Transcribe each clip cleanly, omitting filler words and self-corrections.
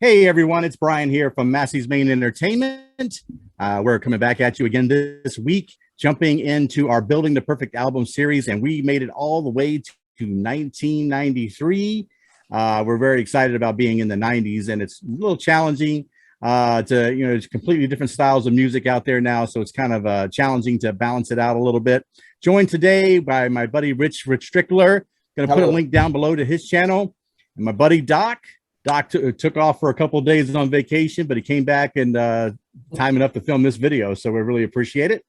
Hey everyone, it's Brian here from Massey's Main Entertainment. We're coming back at you again this week, jumping into our Building the Perfect Album series, and we made it all the way to 1993. We're very excited about being in the 90s, and it's a little challenging it's completely different styles of music out there now, so it's kind of challenging to balance it out a little bit. Joined today by my buddy Rich Strickler. Going to put a link down below to his channel, and my buddy Doc. Doc took off for a couple of days on vacation, but he came back and time enough to film this video, so we really appreciate it.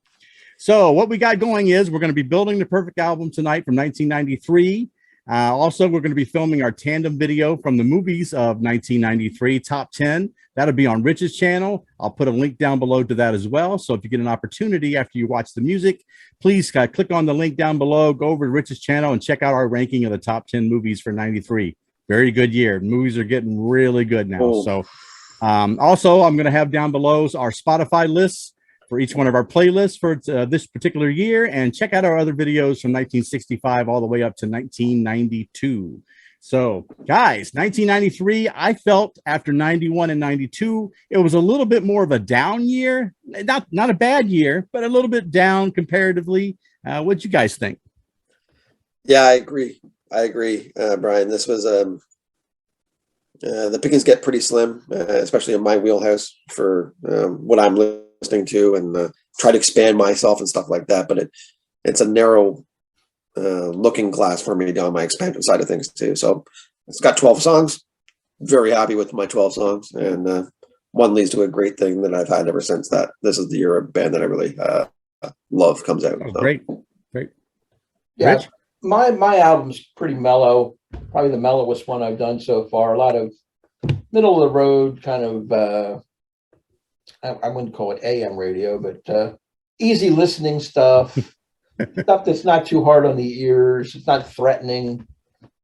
So what we got going is we're going to be building the perfect album tonight from 1993. Also, we're going to be filming our tandem video from the movies of 1993, top 10. That'll be on Rich's channel. I'll put a link down below to that as well. So if you get an opportunity after you watch the music, please click on the link down below, go over to Rich's channel and check out our ranking of the top 10 movies for 93. Very good year. Movies are getting really good now. Oh. So also, I'm going to have down below our Spotify lists for each one of our playlists for this particular year, and check out our other videos from 1965 all the way up to 1992. So guys, 1993, I felt after 91 and 92, it was a little bit more of a down year. Not a bad year, but a little bit down comparatively. What'd you guys think? Yeah, I agree, Brian. This was the pickings get pretty slim, especially in my wheelhouse for what I'm listening to, and try to expand myself and stuff like that. But it's a narrow looking glass for me on my expansion side of things too. So it's got 12 songs. Very happy with my 12 songs, and one leads to a great thing that I've had ever since that. This is the year of band that I really love comes out. Oh, so. Great. Yeah. Rich? My album's pretty mellow, probably the mellowest one I've done so far. A lot of middle of the road kind of, I wouldn't call it AM radio, but easy listening stuff, stuff that's not too hard on the ears. It's not threatening,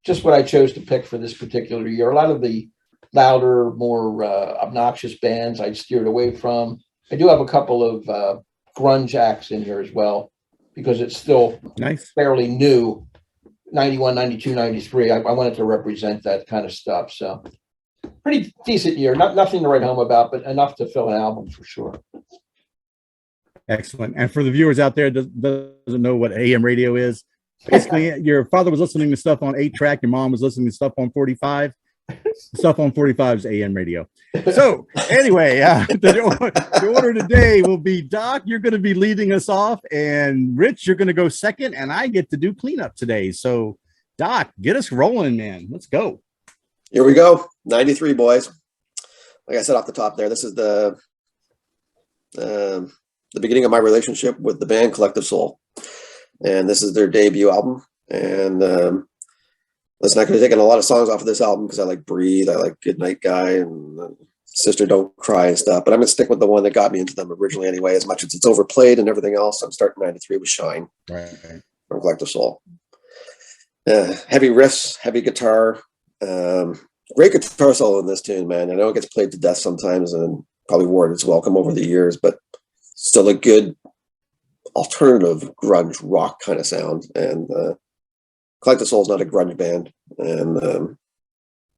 just what I chose to pick for this particular year. A lot of the louder, more obnoxious bands I steered away from. I do have a couple of grunge acts in here as well, because it's still fairly new. 91, 92, 93. I wanted to represent that kind of stuff. So pretty decent year. Nothing to write home about, but enough to fill an album for sure. Excellent. And for the viewers out there that doesn't know what AM radio is, basically your father was listening to stuff on 8-track, your mom was listening to stuff on 45. Stuff on 45 is AM radio. So anyway, the order today will be Doc, you're going to be leading us off, and Rich, you're going to go second, and I get to do cleanup today. So Doc, get us rolling, man. Let's go. Here we go. 93, boys. Like I said off the top there, this is the beginning of my relationship with the band Collective Soul, and this is their debut album. And listen, I could have taken a lot of songs off of this album because I like Breathe, I like Good Night Guy, and Sister Don't Cry and stuff. But I'm going to stick with the one that got me into them originally anyway, as much as it's overplayed and everything else. I'm starting 93 with Shine from Collective Soul. Heavy riffs, heavy guitar. Great guitar solo in this tune, man. I know it gets played to death sometimes and probably wore its welcome over the years, but still a good alternative grunge rock kind of sound. And Collective Soul is not a grunge band, and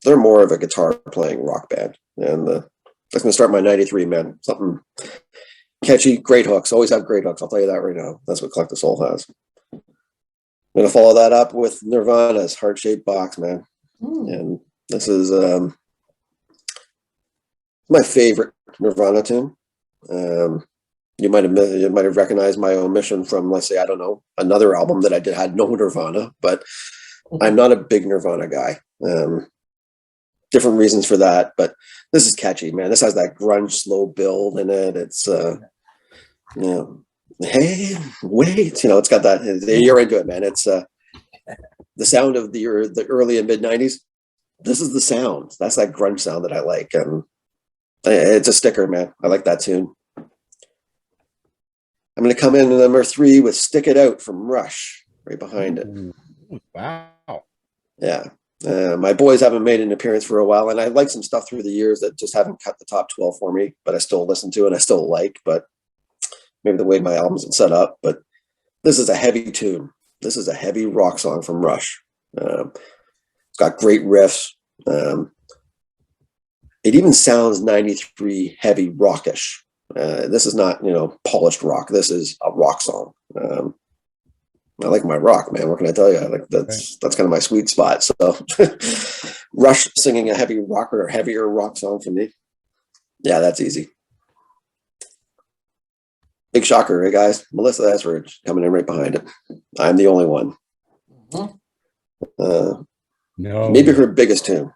they're more of a guitar playing rock band. And that's going to start my 93, man. Something catchy, great hooks. Always have great hooks. I'll tell you that right now. That's what Collective Soul has. I'm going to follow that up with Nirvana's Heart Shaped Box, man. And this is my favorite Nirvana tune. You might have recognized my omission from, let's say, I don't know, another album that I had no Nirvana, but I'm not a big Nirvana guy. Different reasons for that, but this is catchy, man. This has that grunge slow build in it. It's hey, wait, it's got that. You're into it, man. It's the sound of the early and mid 90s. This is the sound. That's that grunge sound that I like, and it's a sticker, man. I like that tune. I'm going to come in at number 3 with Stick It Out from Rush, right behind it. Wow. Yeah. My boys haven't made an appearance for a while, and I like some stuff through the years that just haven't cut the top 12 for me, but I still listen to and I still like, but maybe the way my albums are set up. But this is a heavy tune. This is a heavy rock song from Rush. It's got great riffs. it even sounds 93 heavy rockish. This is not, polished rock. This is a rock song. I like my rock, man. What can I tell you? That's kind of my sweet spot. So Rush singing a heavy rock or heavier rock song for me. Yeah, that's easy. Big shocker, right, guys? Melissa Etheridge coming in right behind it. I'm the only one. No, maybe her biggest tune.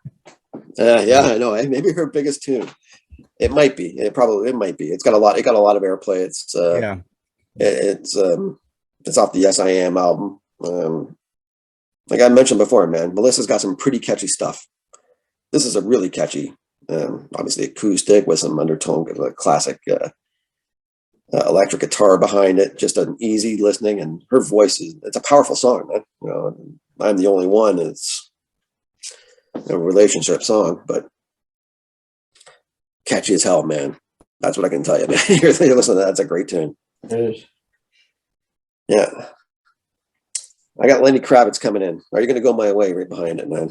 Yeah, I know. Maybe her biggest tune. It might be. It might be. It got a lot of airplay. It's it's off the Yes I Am album. Like I mentioned before, man, Melissa's got some pretty catchy stuff. This is a really catchy, obviously acoustic with some undertone of a classic electric guitar behind it. Just an easy listening, and her voice it's a powerful song, man. I'm the only one. It's a relationship song, but catchy as hell, man. That's what I can tell you, man. You're listening to that. That's a great tune. It is. Yeah. I got Lenny Kravitz coming in. Are you going to go my way right behind it, man?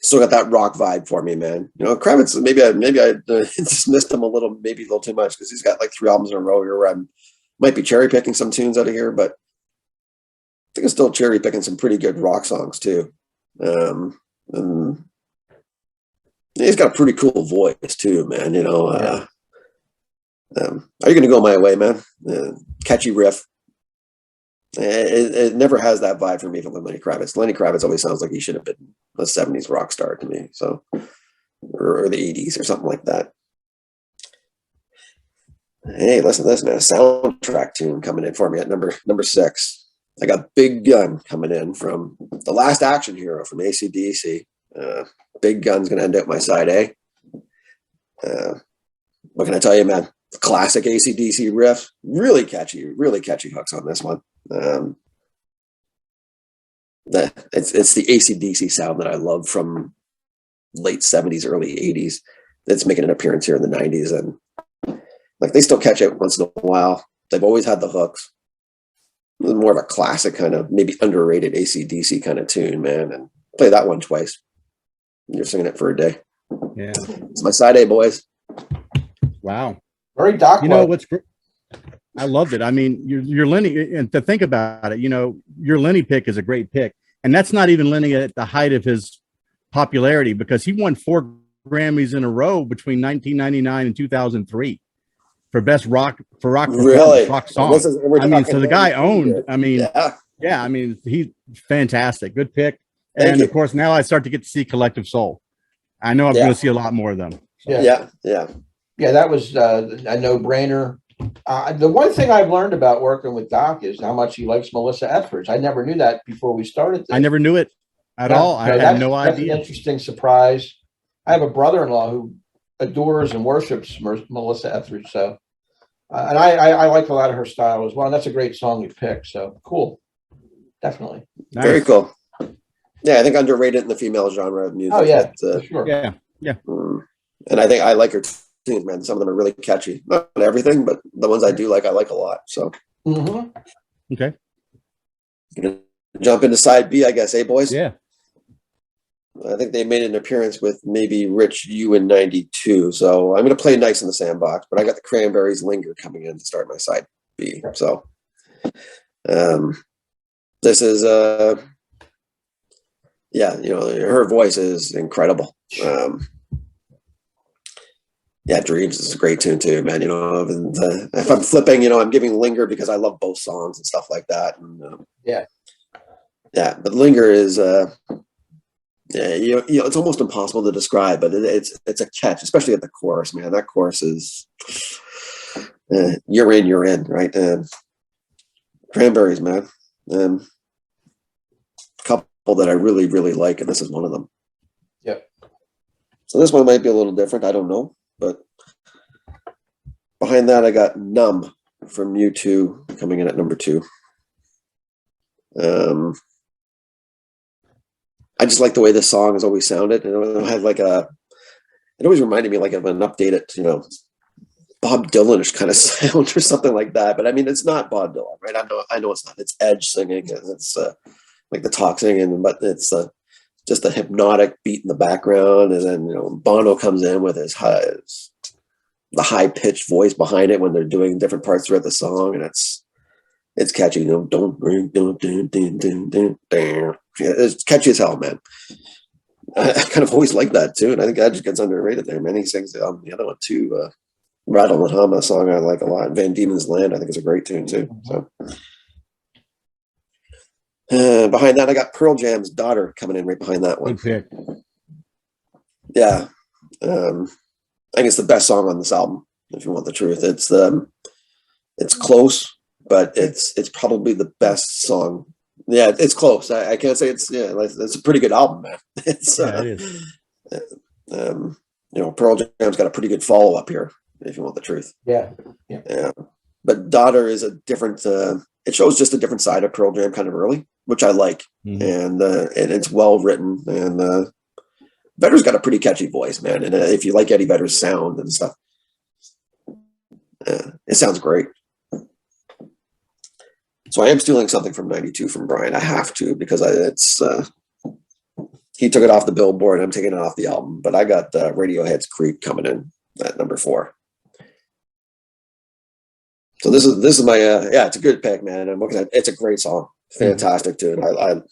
Still got that rock vibe for me, man. Kravitz, maybe I dismissed him a little too much because he's got like 3 albums in a row here where I might be cherry picking some tunes out of here, but I think I'm still cherry picking some pretty good rock songs too. And he's got a pretty cool voice too, man. Are you going to go my way, man? Catchy riff. It never has that vibe for me from Lenny Kravitz. Lenny Kravitz always sounds like he should have been a 70s rock star to me. So, or the 80s or something like that. Hey, listen to this, man. A soundtrack tune coming in for me at number 6. I got Big Gun coming in from The Last Action Hero from AC/DC. Big Gun's going to end up my side A. What can I tell you, man? Classic AC/DC riff. Really catchy hooks on this one. It's the AC/DC sound that I love from late 70s, early 80s. That's making an appearance here in the 90s. And like they still catch it once in a while. They've always had the hooks. More of a classic kind of maybe underrated AC/DC kind of tune, man. And play that one twice. You're singing it for a day. Yeah. It's my side A, boys. Wow. Very dark. What's I loved it. I mean, your Lenny, and to think about it, your Lenny pick is a great pick. And that's not even Lenny at the height of his popularity, because he won 4 Grammys in a row between 1999 and 2003 for best rock Really? rock song. So the guy owned. I mean, he's fantastic. Good pick. And of course, now I start to get to see Collective Soul. I know I'm going to see a lot more of them. So. Yeah, that was a no-brainer. The one thing I've learned about working with Doc is how much he likes Melissa Etheridge. I never knew that before we started this. I never knew it at all. I had no idea. That's an interesting surprise. I have a brother-in-law who adores and worships Melissa Etheridge. So, and I like a lot of her style as well. And that's a great song you picked. So cool. Definitely. Nice. Very cool. Yeah, I think underrated in the female genre of music. Oh, yeah, for sure. Yeah. And I think I like her tunes, man. Some of them are really catchy. Not everything, but the ones I do like a lot. So, Okay. Gonna jump into side B, I guess, boys? Yeah. I think they made an appearance with maybe Rich U in 92. So I'm going to play Nice in the Sandbox, but I got the Cranberries Linger coming in to start my side B. So this is, her voice is incredible. Dreams is a great tune too, man. If I'm flipping, I'm giving Linger because I love both songs and stuff like that. And, but Linger is, it's almost impossible to describe, but it's a catch, especially at the chorus, man. That chorus is, you're in, right? Cranberries, man. Couple that I really, really like, and this is one of them. Yep. So this one might be a little different. I don't know. But behind that, I got Numb from U2 coming in at number 2. I just like the way this song has always sounded. It had it always reminded me like of an updated, Bob Dylan-ish kind of sound or something like that. But I mean, it's not Bob Dylan, right? I know it's not. It's Edge singing. It's like the talk singing, but it's just a hypnotic beat in the background, and then Bono comes in with the high pitched voice behind it when they're doing different parts throughout the song, and it's catchy. It's catchy as hell, man. I kind of always like that too, and I think that just gets underrated there. Man, he sings the other one too. Rattle and Hum, a song I like a lot. Van Diemen's Land, I think, is a great tune too. So behind that, I got Pearl Jam's Daughter coming in right behind that one. Good pick. Yeah, I think it's the best song on this album. If you want the truth, it's close, but it's probably the best song. Yeah, it's close. I can't say it's a pretty good album, man. It's it is. Pearl Jam's got a pretty good follow up here. If you want the truth, yeah. But Daughter is a different. It shows just a different side of Pearl Jam kind of early, which I like, and it's well written. And Vedder's got a pretty catchy voice, man. And if you like Eddie Vedder's sound and stuff, it sounds great. So I am stealing something from '92 from Brian. I have to, because he took it off the Billboard. I'm taking it off the album, but I got Radiohead's Creep coming in at number 4. So this is my it's a good pick, man. I'm looking at it's a great song, fantastic tune. I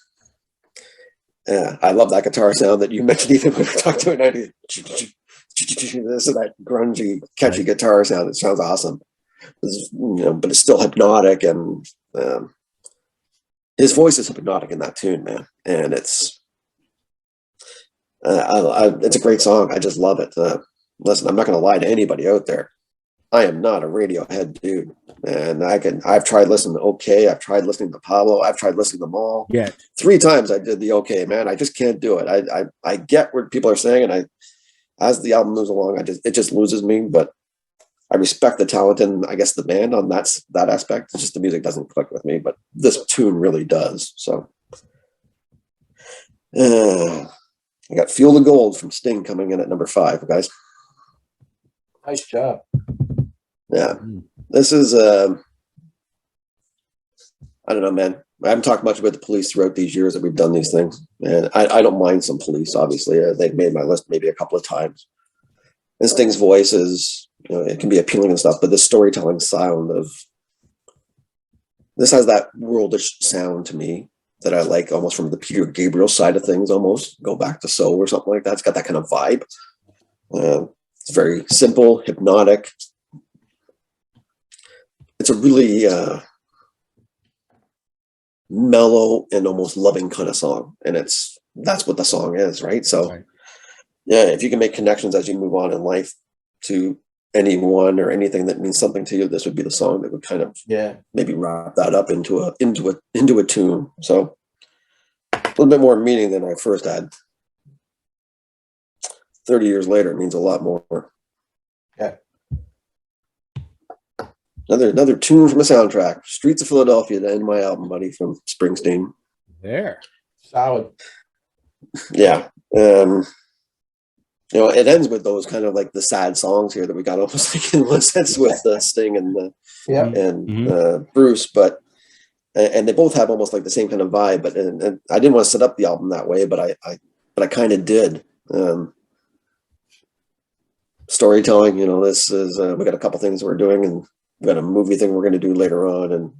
love that guitar sound that you mentioned even when I talked to it. This is that grungy, catchy guitar sound. It sounds awesome, but it's still hypnotic, and his voice is hypnotic in that tune, man. And it's a great song. I just love it. Listen, I'm not going to lie to anybody out there. I am not a Radiohead dude, and I've tried listening to OK. I've tried listening to Pablo. I've tried listening to them all. Yeah. 3 times I did the OK, man. I just can't do it. I get what people are saying, and as the album moves along, it just loses me. But I respect the talent and I guess the band on that aspect. It's just the music doesn't click with me, but this tune really does. So I got Feel the Gold from Sting coming in at number 5, guys. Nice job. Yeah, this is I don't know, man. I haven't talked much about the Police throughout these years that we've done these things, and I don't mind some Police. Obviously, they've made my list maybe a couple of times. And Sting's voice is, it can be appealing and stuff, but the storytelling sound of this has that worldish sound to me that I like, almost from the Peter Gabriel side of things. Almost go back to Soul or something like that. It's got that kind of vibe. It's very simple, hypnotic. It's a really mellow and almost loving kind of song, and that's what the song is, right? So, yeah, if you can make connections as you move on in life to anyone or anything that means something to you, this would be the song that would kind of maybe wrap that up into a tune. So, a little bit more meaning than I first had. 30 years later, it means a lot more. Yeah. Another tune from a soundtrack, Streets of Philadelphia, to end my album, buddy, from Springsteen. There. Solid. Yeah. It ends with those kind of like the sad songs here that we got almost like in one sense with Sting and Bruce, but and they both have almost like the same kind of vibe, but and I didn't want to set up the album that way, but I kind of did. Storytelling, this is we got a couple things we're doing, and we got a movie thing we're going to do later on, and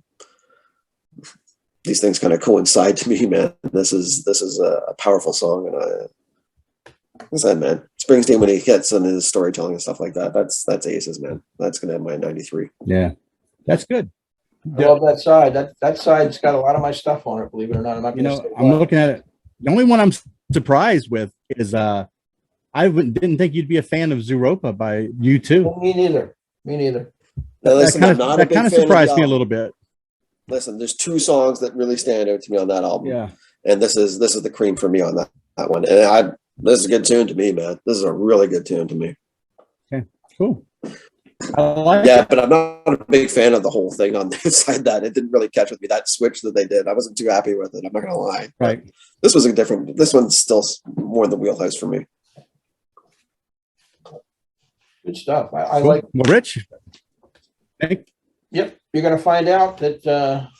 these things kind of coincide to me, man. This is a powerful song, and what's that, man? Springsteen, when he gets on his storytelling and stuff like that, that's aces, man. That's going to have my 93. Yeah, that's good. I love that side. That side's got a lot of my stuff on it, believe it or not. I'm looking at it. The only one I'm surprised with is I didn't think you'd be a fan of Zooropa by U2. Well, me neither. Now, listen, that kind of surprised me a little bit. Listen, there's 2 songs that really stand out to me on that album. Yeah. And this is the cream for me on that one. And this is a good tune to me, man. This is a really good tune to me. Okay, cool. I like it. But I'm not a big fan of the whole thing on the inside that. It didn't really catch with me. That switch that they did, I wasn't too happy with it. I'm not going to lie. Right. This one's still more in the wheelhouse for me. Good stuff. I cool. like. Well, Rich. Yep. You're going to find out that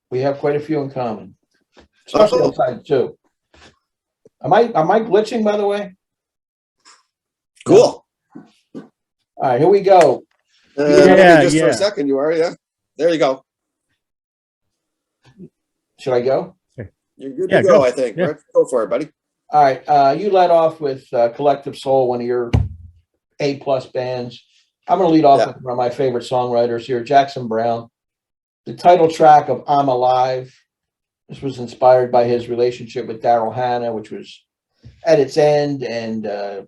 we have quite a few in common, especially on side 2. Am I glitching, by the way? Cool. All right, here we go. Just for a second, you are, yeah. There you go. Should I go? You're good to go, I think. Yeah. Right? Go for it, buddy. All right, you led off with Collective Soul, one of your A+ bands. I'm going to lead off with one of my favorite songwriters here, Jackson Browne. The title track of I'm Alive. This was inspired by his relationship with Daryl Hannah, which was at its end. And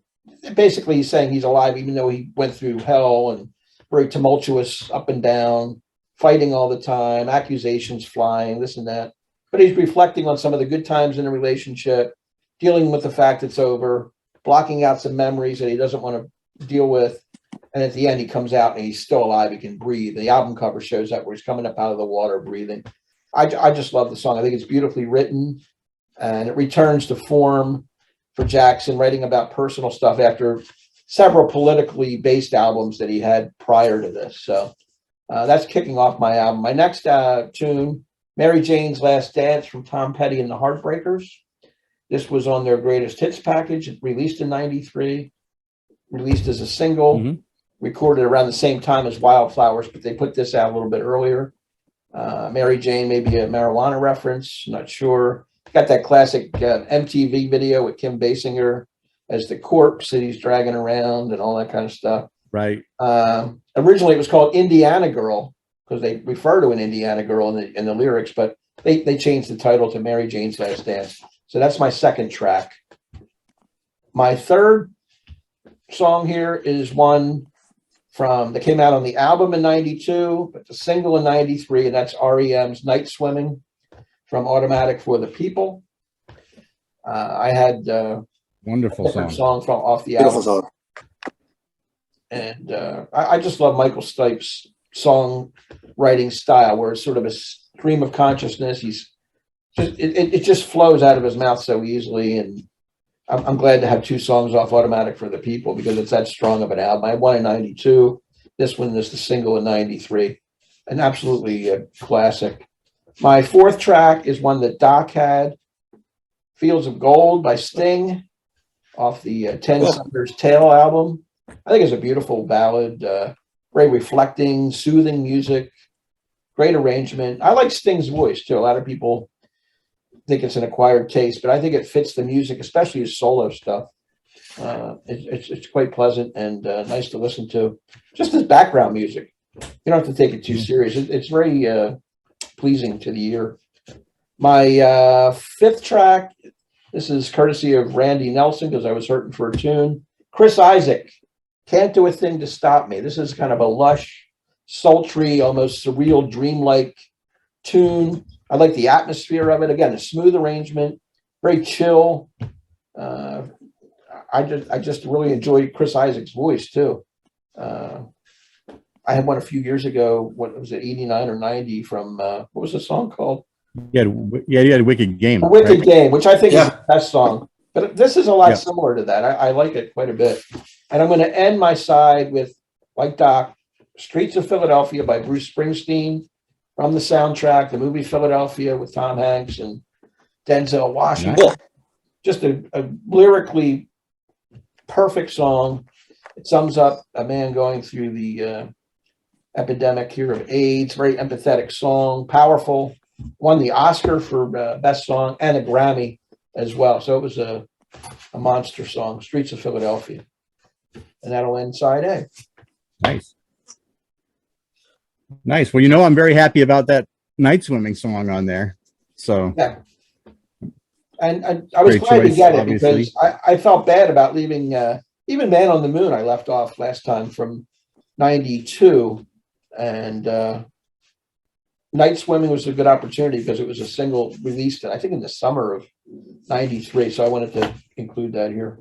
basically he's saying he's alive, even though he went through hell and very tumultuous, up and down, fighting all the time, accusations flying, this and that. But he's reflecting on some of the good times in the relationship, dealing with the fact it's over, blocking out some memories that he doesn't want to deal with. And at the end, he comes out and he's still alive. He can breathe. The album cover shows that where he's coming up out of the water, breathing. I just love the song. I think it's beautifully written, and it returns to form for Jackson, writing about personal stuff after several politically based albums that he had prior to this. So that's kicking off my album. My next tune, Mary Jane's Last Dance from Tom Petty and the Heartbreakers. This was on their greatest hits package, released in '93, released as a single, recorded around the same time as Wildflowers, but they put this out a little bit earlier. Mary Jane, maybe a marijuana reference, not sure. Got that classic MTV video with Kim Basinger as the corpse that he's dragging around and all that kind of stuff. Right. Originally, it was called Indiana Girl because they refer to an Indiana girl in the lyrics, but they changed the title to Mary Jane's Last Dance. So that's my second track. My third song here is one that came out on the album in '92, but the single in '93, and that's REM's Night Swimming from Automatic for the People. I had wonderful song from off the Beautiful album. song. And I just love Michael Stipe's songwriting style, where it's sort of a stream of consciousness. It just flows out of his mouth so easily, and I'm glad to have two songs off Automatic for the People because it's that strong of an album. I had one in '92. This one is the single in '93. An absolutely classic. My fourth track is one that Doc had, Fields of Gold by Sting, off the 10 Summer's Tale album. I think it's a beautiful ballad, very reflecting, soothing music, great arrangement. I like Sting's voice too. A lot of people think it's an acquired taste, but I think it fits the music, especially his solo stuff. It's quite pleasant and nice to listen to. Just as background music. You don't have to take it too serious. It's very pleasing to the ear. My fifth track, this is courtesy of Randy Nelson because I was hurting for a tune. Chris Isaak, Can't Do a Thing to Stop Me. This is kind of a lush, sultry, almost surreal, dreamlike tune. I like the atmosphere of it. Again, a smooth arrangement, very chill. I just really enjoyed Chris Isaak's voice too. I had one a few years ago. What was it, 89 or 90 from, what was the song called? You had Wicked Game. A Wicked Game, which I think is the best song. But this is a lot similar to that. I like it quite a bit. And I'm going to end my side with, like Doc, Streets of Philadelphia by Bruce Springsteen from the soundtrack, the movie Philadelphia with Tom Hanks and Denzel Washington. Nice. Just a lyrically perfect song. It sums up a man going through the epidemic here of AIDS. Very empathetic song, powerful. Won the Oscar for best song and a Grammy as well. So it was a monster song, Streets of Philadelphia. And that'll end side A. Nice. Well, I'm very happy about that Night Swimming song on there. So yeah. And I was glad to get it because I felt bad about leaving even Man on the Moon I left off last time from '92. And Night Swimming was a good opportunity because it was a single released, I think, in the summer of '93. So I wanted to include that here.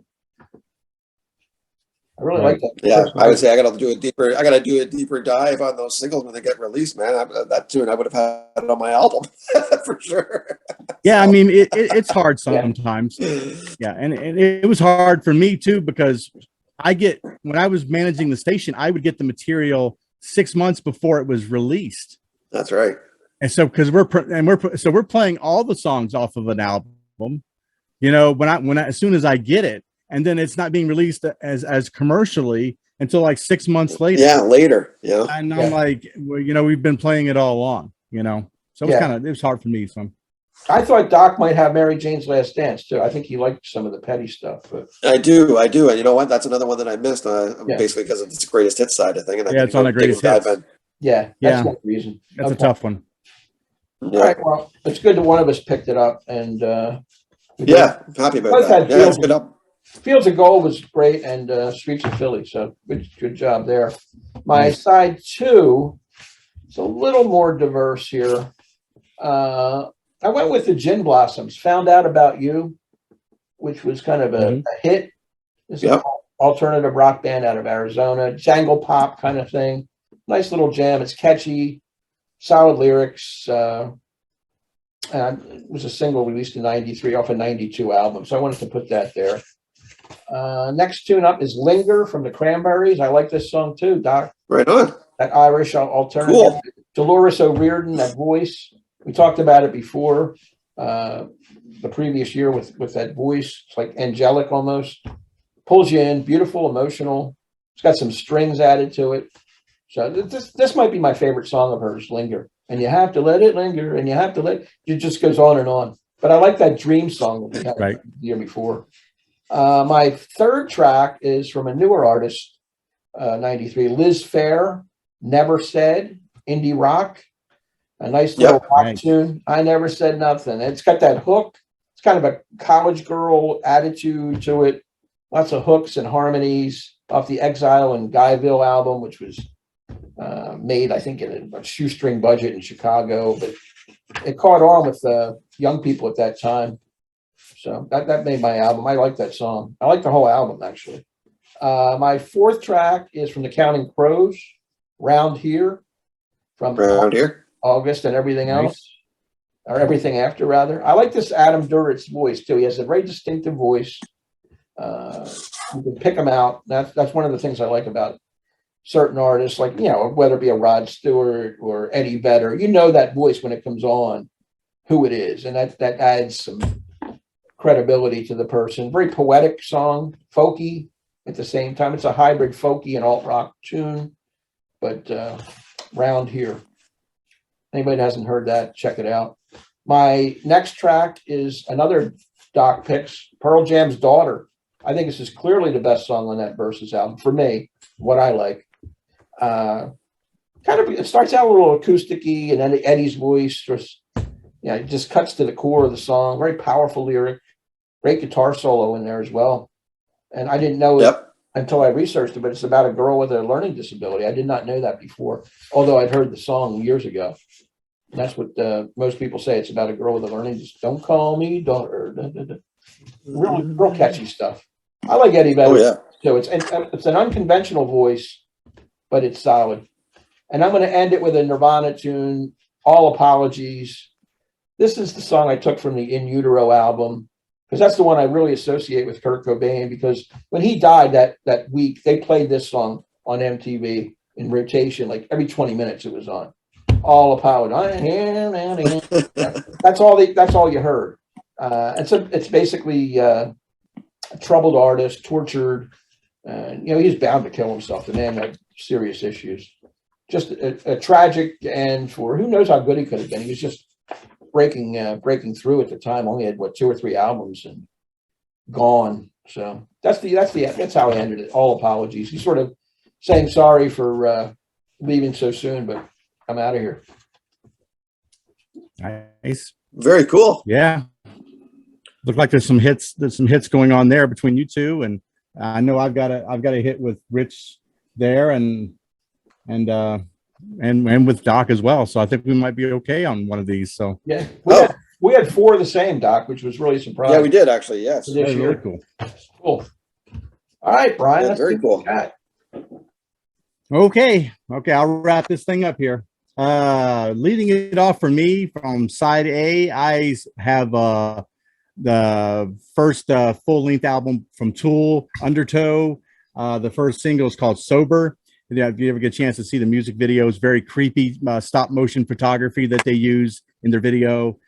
I really like that. Yeah, I would say I got to do a deeper dive on those singles when they get released, man. That tune I would have had it on my album for sure. Yeah, I mean it's hard sometimes. Yeah, and it was hard for me too because when I was managing the station, I would get the material 6 months before it was released. That's right. And so because we're playing all the songs off of an album, you know, as soon as I get it, and then it's not being released as commercially until like 6 months later. Yeah, later. Yeah. And I'm like, well, you know, we've been playing it all along, you know. So it was hard for me. So I thought Doc might have Mary Jane's Last Dance too. I think he liked some of the petty stuff. But I do. And you know what? That's another one that I missed. Basically because of its greatest hits side of thing. And it's on the greatest hits. That's one reason. That's a tough one. All right. Well, it's good that one of us picked it up, and I'm happy about that. Yeah, it's good up. Fields of Gold was great, and Streets of Philly. So good job there. My side two is a little more diverse here. I went with the Gin Blossoms. Found Out About You, which was kind of a hit. It's an alternative rock band out of Arizona, jangle pop kind of thing. Nice little jam. It's catchy, solid lyrics. It was a single released in '93 off a '92 album, so I wanted to put that there. Next tune up is Linger from the Cranberries. I like this song too, Doc. Right on. That Irish alternative. Cool. Dolores O'Riordan, that voice. We talked about it before, the previous year with that voice. It's like angelic almost. Pulls you in, beautiful, emotional. It's got some strings added to it. So this might be my favorite song of hers, Linger. And you have to let it linger, and you have to it just goes on and on. But I like that Dream song that we had the year before. My third track is from a newer artist, '93, Liz Phair, Never Said, indie rock. A nice little rock tune. I Never Said Nothing. It's got that hook. It's kind of a college girl attitude to it. Lots of hooks and harmonies off the Exile and Guyville album, which was made, I think, in a shoestring budget in Chicago. But it caught on with young people at that time. So that made my album. I like that song. I like the whole album, actually. My fourth track is from the Counting Crows, Round Here. From Round Here. August and Everything Else, or Everything After, rather. I like this Adam Duritz voice too. He has a very distinctive voice. You can pick him out. That's one of the things I like about certain artists, like, you know, whether it be a Rod Stewart or Eddie Vedder. You know that voice when it comes on, who it is, and that adds some credibility to the person. Very poetic song, folky at the same time. It's a hybrid folky and alt rock tune, but Round Here. Anybody that hasn't heard that, check it out. My next track is another Doc picks, Pearl Jam's Daughter. I think this is clearly the best song on that Versus album for me, what I like. It starts out a little acoustic-y, and then Eddie's voice it just cuts to the core of the song. Very powerful lyric, great guitar solo in there as well. And I didn't know it until I researched it, but it's about a girl with a learning disability. I did not know that before, although I'd heard the song years ago. And that's what most people say. It's about a girl with a learning disability. Don't call me daughter. Real catchy stuff. I like Eddie Vedder. So it's an unconventional voice, but it's solid. And I'm going to end it with a Nirvana tune, All Apologies. This is the song I took from the In Utero album, because that's the one I really associate with Kurt Cobain, because when he died that week, they played this song on MTV in rotation, like every 20 minutes it was on. All Apologies. That's all you heard. It's basically a troubled artist, tortured. He's bound to kill himself. The man had serious issues. Just a tragic end for who knows how good he could have been. He was just breaking through at the time. Only had 2 or 3 albums and gone. So that's how I ended it. All Apologies. He's sort of saying sorry for leaving so soon, but I'm out of here. Nice. Very cool. Yeah. Look like there's some hits going on there between you two, and I know I've got a hit with Rich there, and with Doc as well. So I think we might be okay on one of these. So yeah, we had 4 of the same, Doc, which was really surprising. Yeah, we did actually. Yes, that was really cool. Cool. All right, Brian. Yeah, very cool. Okay, I'll wrap this thing up here. Leading it off for me from side A, I have the first full-length album from Tool, Undertow. The first single is called Sober. If you ever get a chance to see the music videos, very creepy stop motion photography that they use in their video.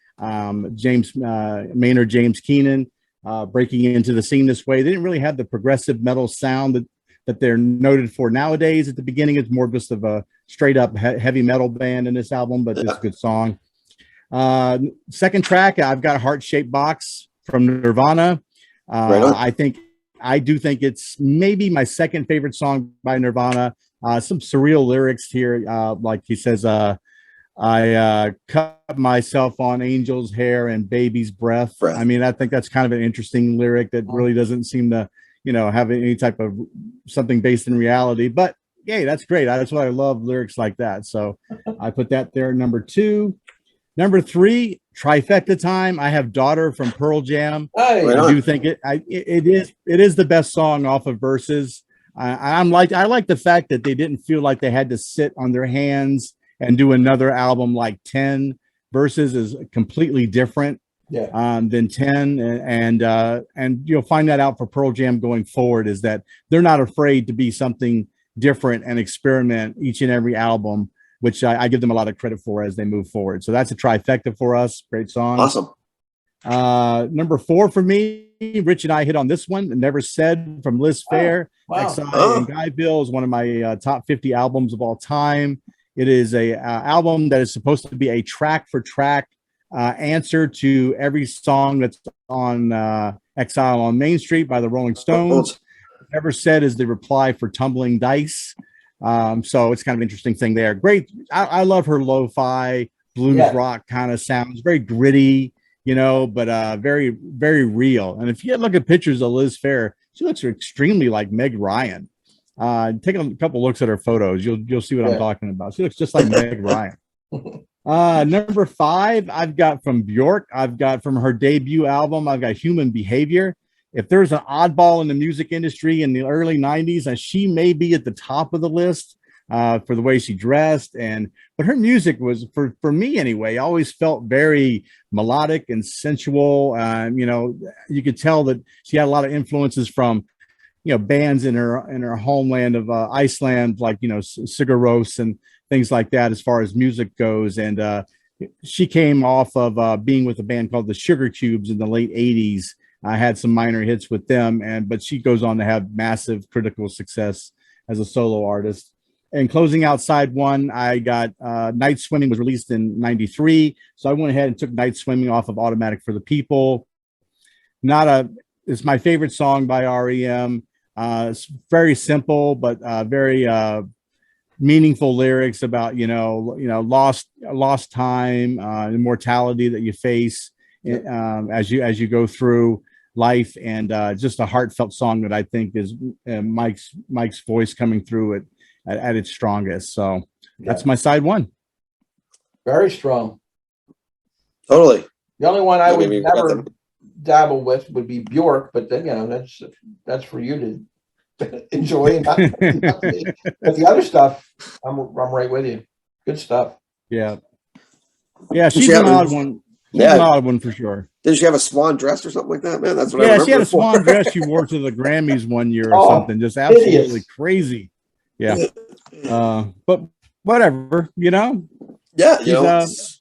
James Maynard, James Keenan, breaking into the scene this way. They didn't really have the progressive metal sound that they're noted for nowadays. At the beginning, it's more just of a straight up heavy metal band in this album, but it's a good song. Second track, I've got Heart Shaped Box from Nirvana. I do think it's maybe my second favorite song by Nirvana. Some surreal lyrics here. Like he says, I cut myself on angel's hair and baby's breath. I mean, I think that's kind of an interesting lyric that really doesn't seem to, have any type of something based in reality, but yay, that's great. That's why I love lyrics like that. So I put that there. Number 2. Number 3, trifecta time. I have Daughter from Pearl Jam. I do think it is the best song off of Versus. I like the fact that they didn't feel like they had to sit on their hands and do another album like 10. Versus is completely different than 10, and you'll find that out for Pearl Jam going forward, is that they're not afraid to be something different and experiment each and every album, which I give them a lot of credit for as they move forward. So that's a trifecta for us. Great song. Awesome. Number 4 for me, Rich and I hit on this one, Never Said from Liz Phair. XI and Guy Bill is one of my top 50 albums of all time. It is a album that is supposed to be a track for track answer to every song that's on Exile on Main Street by the Rolling Stones. Never Said is the reply for Tumbling Dice. So it's kind of an interesting thing there. Great. I love her lo-fi blues rock kind of sounds, very gritty, but very, very real. And if you look at pictures of Liz Phair, she looks extremely like Meg Ryan. Take a couple looks at her photos. You'll see what I'm talking about. She looks just like Meg Ryan. Number 5, I've got from Bjork. I've got from her debut album, I've got Human Behavior. If there's an oddball in the music industry in the early 90s, she may be at the top of the list for the way she dressed. But her music was, for me anyway, always felt very melodic and sensual. You could tell that she had a lot of influences from, bands in her homeland of Iceland, like, Sigur Rós and things like that as far as music goes. And she came off of being with a band called the Sugar Cubes in the late 80s. I had some minor hits with them, but she goes on to have massive critical success as a solo artist. And closing out side 1, I got Night Swimming was released in 93. So I went ahead and took Night Swimming off of Automatic for the People. It's my favorite song by REM. It's very simple, but very meaningful lyrics about, lost time, immortality that you face as you go through life, and just a heartfelt song that I think is Mike's voice coming through at its strongest. So that's my side 1. Very strong. Totally. The only one I would never dabble with would be Bjork, but then that's for you to enjoy. But the other stuff, I'm right with you. Good stuff. Yeah, she's an odd one. She's an odd one for sure. Did she have a swan dress or something like that, man? That's what I remember. She had a swan dress she wore to the Grammys one year or something. Just absolutely hideous. Crazy. Yeah. But whatever, Yeah,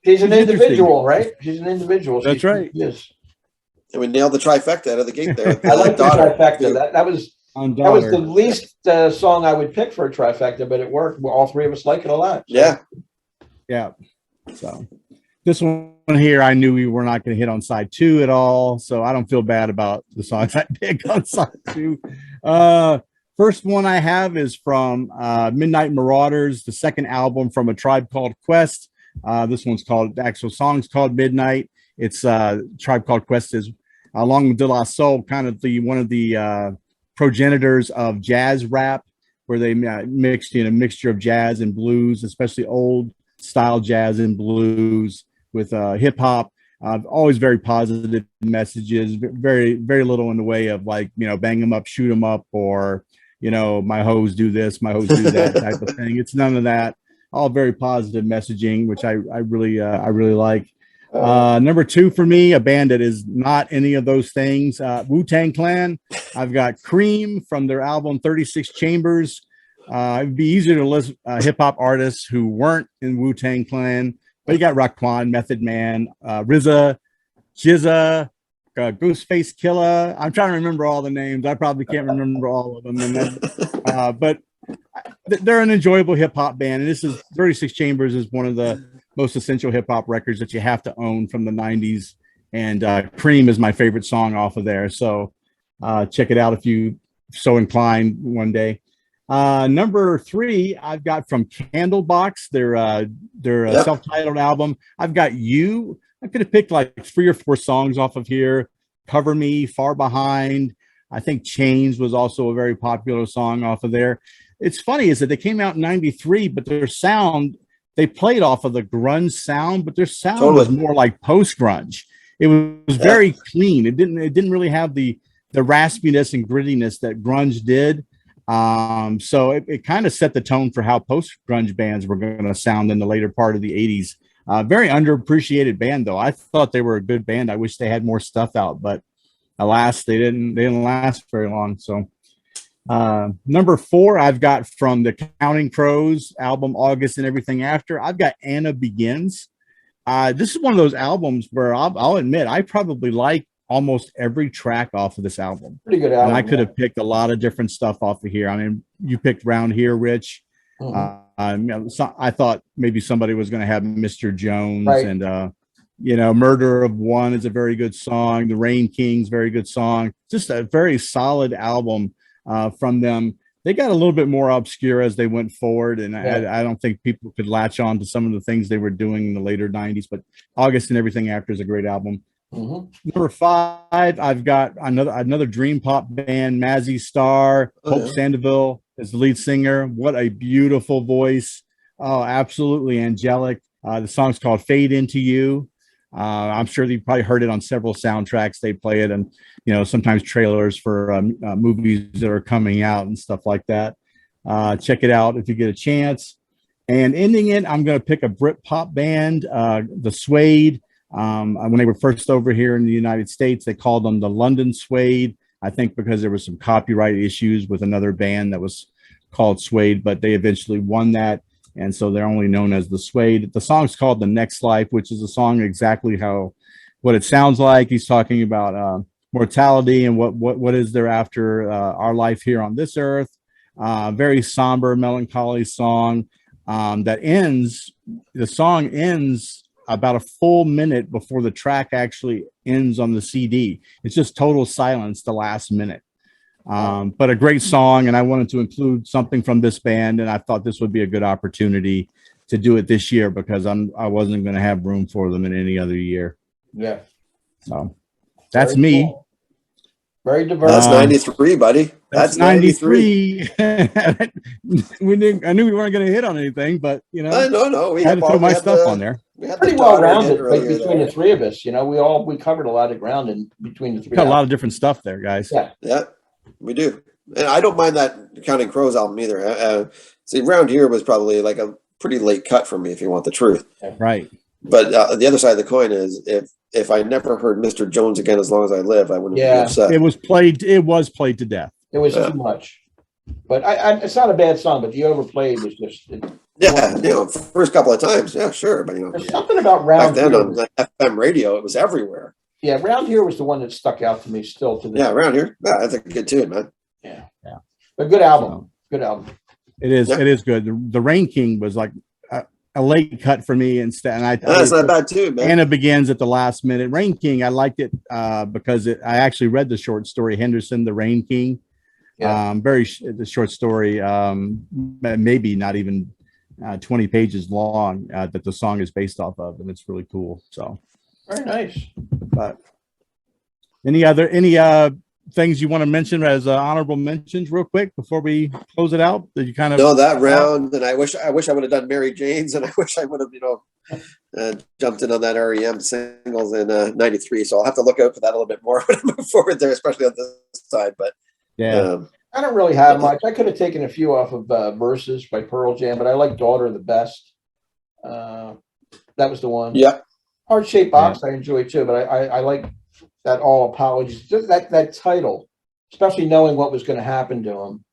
she's an individual, right? She's an individual. That's right. Yes. And we nailed the trifecta out of the gate there. I like the trifecta. That was the least song I would pick for a trifecta, but it worked. All 3 of us like it a lot. So. Yeah. So this one here, I knew we were not going to hit on side 2 at all, so I don't feel bad about the songs I picked on side 2. First one I have is from Midnight Marauders, the second album from A Tribe Called Quest. This one's called, the actual song's called Midnight. It's Tribe Called Quest is, along with De La Soul, kind of one of the progenitors of jazz rap, where they mixed a mixture of jazz and blues, especially old style jazz and blues with hip hop. Always very positive messages, very, very little in the way of bang them up, shoot them up, or, my hoes do this, my hoes do that type of thing. It's none of that. All very positive messaging, which I really like. Number 2 for me, a band that is not any of those things, Wu-Tang Clan. I've got Cream from their album 36 Chambers. It'd be easier to list hip hop artists who weren't in Wu-Tang Clan, but you got Raekwon, Method Man, RZA, Jizza, Ghostface Killer. I'm trying to remember all the names. I probably can't remember all of them. And then, but they're an enjoyable hip hop band. And this is 36 Chambers is one of the most essential hip hop records that you have to own from the 90s. And Cream is my favorite song off of there. So check it out if you so inclined one day. Number 3, I've got from Candlebox, their self-titled album. I've got You. I could have picked like 3 or 4 songs off of here. Cover Me, Far Behind. I think Chains was also a very popular song off of there. It's funny is that they came out in 93, but their sound, they played off of the grunge sound, but their sound was more like post-grunge. It was very clean. It didn't really have the raspiness and grittiness that grunge did. So it kind of set the tone for how post-grunge bands were going to sound in the later part of the 80s. Very underappreciated band, though. I thought they were a good band. I wish they had more stuff out, but alas, they didn't last very long. So number 4, I've got from the Counting Crows album, August and Everything After. I've got Anna Begins. This is one of those albums where I'll admit I probably like almost every track off of this album. Pretty good album. And I could have picked a lot of different stuff off of here. I mean, you picked Round Here, Rich. I thought maybe somebody was going to have Mr. Jones, right. And Murder of One is a very good song. The Rain King's very good song. Just a very solid album from them. They got a little bit more obscure as they went forward, and I don't think people could latch on to some of the things they were doing in the later 90s, but August and Everything After is a great album. Number 5, I've got another dream pop band, Mazzy Star. Hope Sandoval is the lead singer. What a beautiful voice. Oh, absolutely angelic. The song's called Fade Into You. I'm sure you've probably heard it on several soundtracks. They play it, and sometimes trailers for movies that are coming out and stuff like that. Check it out if you get a chance. And ending it, I'm going to pick a Brit pop band, the Suede. When they were first over here in the United States, they called them the London Suede. I think because there was some copyright issues with another band that was called Suede, but they eventually won that. And so they're only known as the Suede. The song's called The Next Life, which is a song exactly what it sounds like. He's talking about mortality and what is there after our life here on this earth. Very somber, melancholy song the song ends about a full minute before the track actually ends on the CD. It's just total silence the last minute. But a great song, and I wanted to include something from this band, and I thought this would be a good opportunity to do it this year because I wasn't going to have room for them in any other year. Yeah. So that's me. Cool. Very diverse. That's 93, buddy. That's 93. I knew we weren't going to hit on anything, but no, we had to throw my stuff on there. We had pretty well rounded between the 3 of us. We covered a lot of ground in between the 3. Got a lot of different stuff there, guys. Yeah, we do. And I don't mind that Counting Crows album either. See, Round Here was probably like a pretty late cut for me, if you want the truth. Right. But the other side of the coin is if I never heard Mr. Jones again as long as I live, I wouldn't be upset. It was played to death. It was too much. But it's not a bad song, but the overplayed was just first couple of times, sure. But there's something about Round Here. Back then on FM radio, it was everywhere. Yeah, Round Here was the one that stuck out to me still to this. Yeah, Round Here. Yeah, that's a good tune, man. Yeah. But good album. Good album. It is. Yeah. It is good. The Rain King was like a late cut for me instead. And that's not bad too, man. Anna Begins at the last minute. Rain King, I liked it because I actually read the short story Henderson, the Rain King. Yeah. The short story, maybe not even 20 pages long that the song is based off of, and it's really cool. So very nice. But any things you want to mention as honorable mentions real quick before we close it out that you kind of that round? And I wish I would have done Mary Jane's, and I wish I would have jumped in on that REM singles in 93. So I'll have to look out for that a little bit more when I move forward there, especially on this side. But I don't really have much. I could have taken a few off of Verses by Pearl Jam, but I like Daughter the best. That was the one. Yeah. Heart Shaped Box I enjoy too, but I like that All Apologies. That title, especially knowing what was going to happen to him.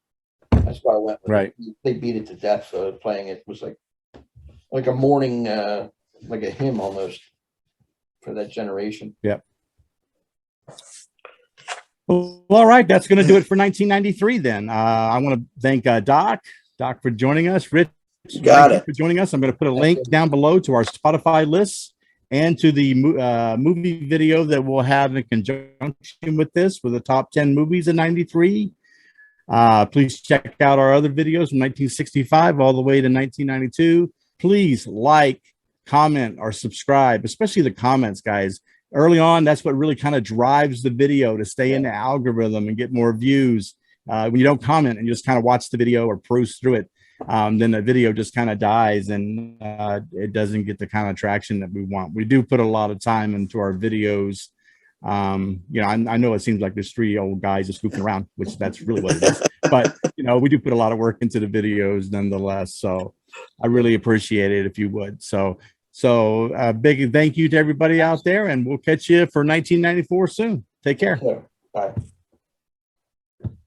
That's why I went with right. it. They beat it to death, so playing it was like a morning, like a hymn almost for that generation. Yep. Well, all right, that's going to do it for 1993 then. I want to thank Doc for joining us. Rich, Got it. for joining us. I'm going to put a link down below to our Spotify lists and to the movie video that we'll have in conjunction with this, with the top 10 movies in 93. Please check out our other videos from 1965 all the way to 1992. Please like, comment, or subscribe, especially the comments, guys. Early on, that's what really kind of drives the video to stay in the algorithm and get more views. When you don't comment and you just kind of watch the video or peruse through it, then the video just kind of dies and it doesn't get the kind of traction that we want. We do put a lot of time into our videos. You know, I know it seems like there's three old guys just goofing around, which that's really what it is. But, you know, we do put a lot of work into the videos nonetheless. So I really appreciate it if you would. So a big thank you to everybody out there, and we'll catch you for 1994 soon. Take care. Bye.